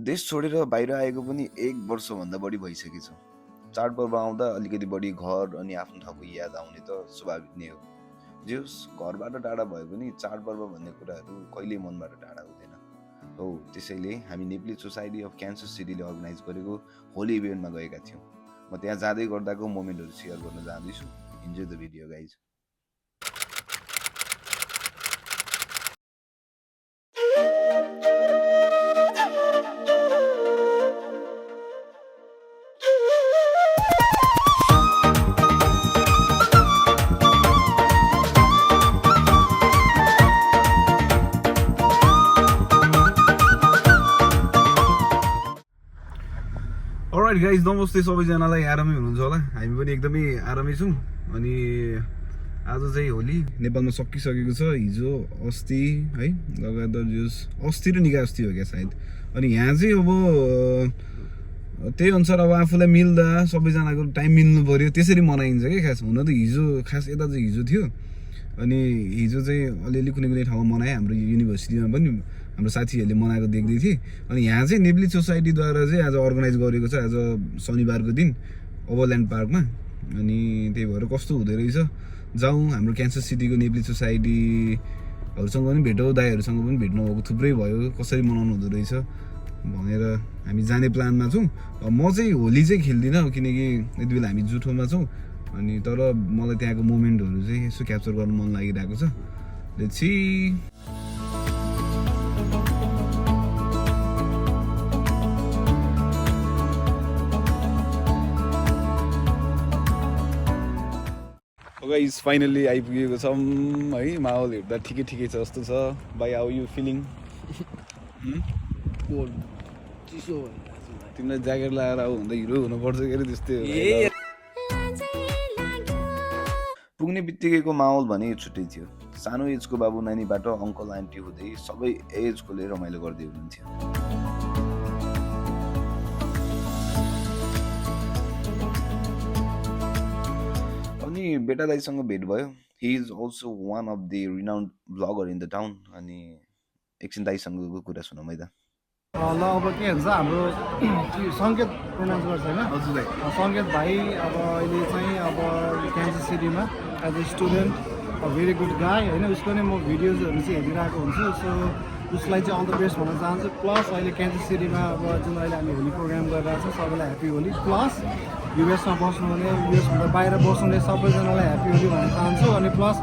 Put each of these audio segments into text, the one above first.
देश छोडेर बाहिर आएको पनि 1 वर्षभन्दा बढी भइसकेछ। चाडपर्व आउँदा अलिकति बढी घर अनि आफ्नो ठाउँको याद आउने त स्वाभाविक नै हो। जे होस् घरबाट टाढा भए पनि चाडपर्व भन्ने कुराहरू कहिल्यै मनबाट टाढा हुँदैन। हो त्यसैले हामी Nepali society of cancer सिटीले organise गरेको होली इभेन्टमा गएका थियौँ। म त्यहाँ जाँदै गर्दाको मोमेन्टहरू सेयर गर्न जाँदैछु। Enjoy the video guys. All right guys, नमस्ते सबैजनालाई। आरामै हुनुहुन्छ होला, हामी पनि एकदमै आरामै छौँ। अनि आज चाहिँ होली नेपालमा सकिसकेको छ। हिजो अस्ति है लगातार जोस् अस्ति र निका अस्ति हो क्या सायद। अनि यहाँ चाहिँ अब त्यही अनुसार अब आफूलाई मिल्दा सबैजनाको टाइम मिल्नु पऱ्यो, त्यसरी मनाइन्छ क्या। खास हुन त हिजो खास यता चाहिँ हिजो थियो। अनि हिजो चाहिँ अलिअलि कुनै कुनै ठाउँमा मनाएँ, हाम्रो युनिभर्सिटीमा पनि हाम्रो साथीहरूले मनाएको देख्दै थिएँ। अनि यहाँ चाहिँ नेप्ली सोसाइटीद्वारा चाहिँ आज अर्गनाइज गरेको छ, आज शनिबारको दिन ओभरल्यान्ड पार्कमा। अनि त्यही भएर कस्तो हुँदो रहेछ जाउँ। हाम्रो क्यान्सर सिटीको नेप्ली सोसाइटीहरूसँग पनि भेटौँ, दाईहरूसँग पनि भेट्नु भएको थुप्रै भयो, कसरी मनाउनु हुँदो रहेछ भनेर हामी जाने प्लानमा छौँ। म चाहिँ होली चाहिँ खेल्दिनँ किनकि यति बेला हामी जुठोमा छौँ। अनि तर मलाई त्यहाँको मोमेन्टहरू चाहिँ यसो क्याप्चर गर्नु मन लागिरहेको छ। Let's see. गाइस फाइनली आइपुगेको छौँ है। माहौल हेर्दा ठिकै ठिकै छ जस्तो छ। By how you feeling? तिमीलाई ज्याकेट लगाएर आऊ भन्दा हिरो हुनुपर्छ के अरे, त्यस्तै हो। पुग्ने बित्तिकैको माहौल भने छुट्टै थियो। सानो एजको बाबु नानीबाट अङ्कल आन्टी हुँदै सबै एजकोले रमाइलो गर्दै हुनुहुन्थ्यो। अनि बेटा दाईसँग भेट भयो। He is also one of the renowned bagger in the town. अनि एकछिन दाईसँगको कुरा सुनौँ है त। ल अब के भन्छ हाम्रो सङ्केत प्रोनाउन्स गर्छ होइन? हजुर दाइ। सङ्केत भाइ अब अहिले चाहिँ अब क्यान्सर सिटीमा as a student very good guy होइन। उसको नै म भिडियोजहरू चाहिँ हेरिरहेको हुन्छु। सो उसलाई चाहिँ अल द बेस्ट भन्न चाहन्छु। प्लस अहिले क्यान्सर सिटीमा अब जुन अहिले हामी होली प्रोग्राम गरिरहेको छौँ, सबैलाई ह्याप्पी होली। प्लस युएसमा बस्नुहुने, युएसभन्दा बाहिर बस्नुहुने सबैजनालाई ह्याप्पी होली भन्न चाहन्छु। अनि प्लस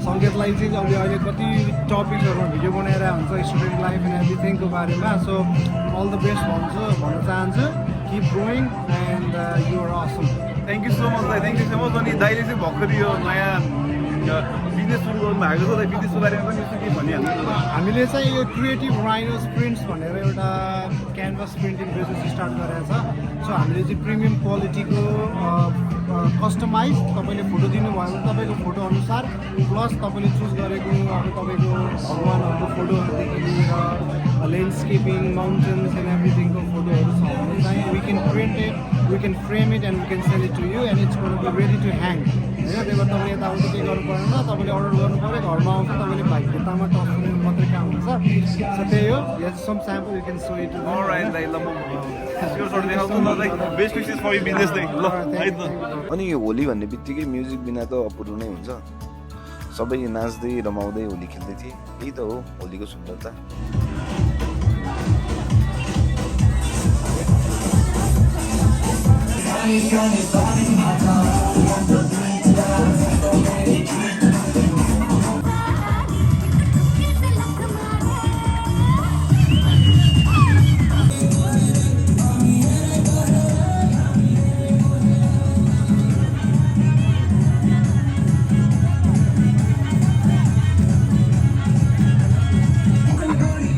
सङ्केतलाई चाहिँ अहिले कति टपिक्सहरूमा भिडियो बनाएर हुन्छ स्टुडेन्ट लाइफ एन्ड एभ्रिथिङको बारेमा। सो अल द बेस्ट भन्न चाहन्छु। Keep growing and you're Assam. Thank you so much दाइ, थ्याङ्क यू सो मच। अनि दाइले चाहिँ भर्खर यो नयाँ बिजनेस सुरु गर्नु भएको छ। दाइ बिजनेसको बारेमा पनि यसो के भनिहाल्नु? हामीले चाहिँ यो क्रिएटिभ राइनोस प्रिन्ट्स भनेर एउटा क्यानभास प्रिन्टिङ बिजनेस स्टार्ट गरेको छ। सो हामीले चाहिँ प्रिमियम क्वालिटीको कस्टमाइज तपाईँले फोटो दिनुभयो भने तपाईँको फोटो अनुसार प्लस तपाईँले चुज गरेको अब तपाईँको भगवान्हरूको फोटोहरूदेखि लिएर ल्यान्डस्केपिङ, माउन्टेन्स एन्ड एभ्रिथिङको फोटोहरू छ भने चाहिँ we can print it, we can frame it and we can sell it to you and it's gonna be ready to hang होइन। त्यही भएर तपाईँले यताउति केही गर्नु परेन, तपाईँले अर्डर गर्नु पऱ्यो, घरमा आउँछ, तपाईँले भाइतामा टच गर्नु मात्रै काम हुन्छ। सो त्यही हो। Yes some sample you can show it. Alright दाइ, ल म स्योर सर्ट देखाउँछु न दाइ। Best wishes for you business दाइ। ल है त। अनि होली भन्ने बित्तिकै म्युजिक बिना त अपुरो नै हुन्छ। सबै नाच्दै रमाउँदै होली खेल्दै थिए। यही त हो होलीको सुन्दरता।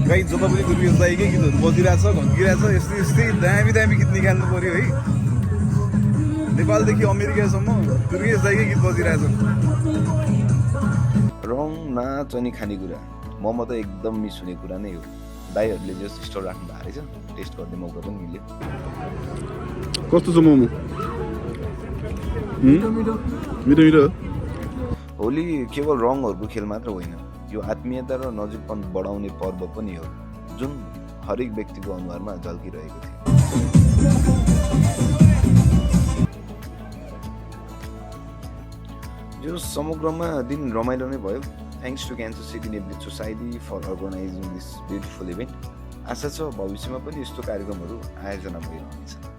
गाई जता पनि दुर्गेश दाईकै गीतहरू बजिरहेछ, घन्किरहेछ। यस्तै यस्तै दामी दामी गीत निकाल्नु पऱ्यो है। नेपालदेखि अमेरिकासम्म दुर्गेश दाईकै गीत बजिरहेछ। रङ, नाच अनि खानेकुरा मोमो त एकदम मिस हुने कुरा नै हो। दाईहरूले जस स्टोर राख्नु भएको रहेछ, टेस्ट गर्ने मौका पनि मिल्यो। कस्तो छ मोमो? मिठो मिठो। होली केवल रङहरूको खेल मात्र होइन, यो आत्मीयता र नजिकपन बढाउने पर्व पनि हो जुन हरेक व्यक्तिको अनुहारमा झल्किरहेको थियो। जो समग्रमा दिन रमाइलो नै भयो। Thanks to cancer city Nepalese society for organising this beautiful event. आशा छ भविष्यमा पनि यस्तो कार्यक्रमहरू आयोजना भइरहनेछ।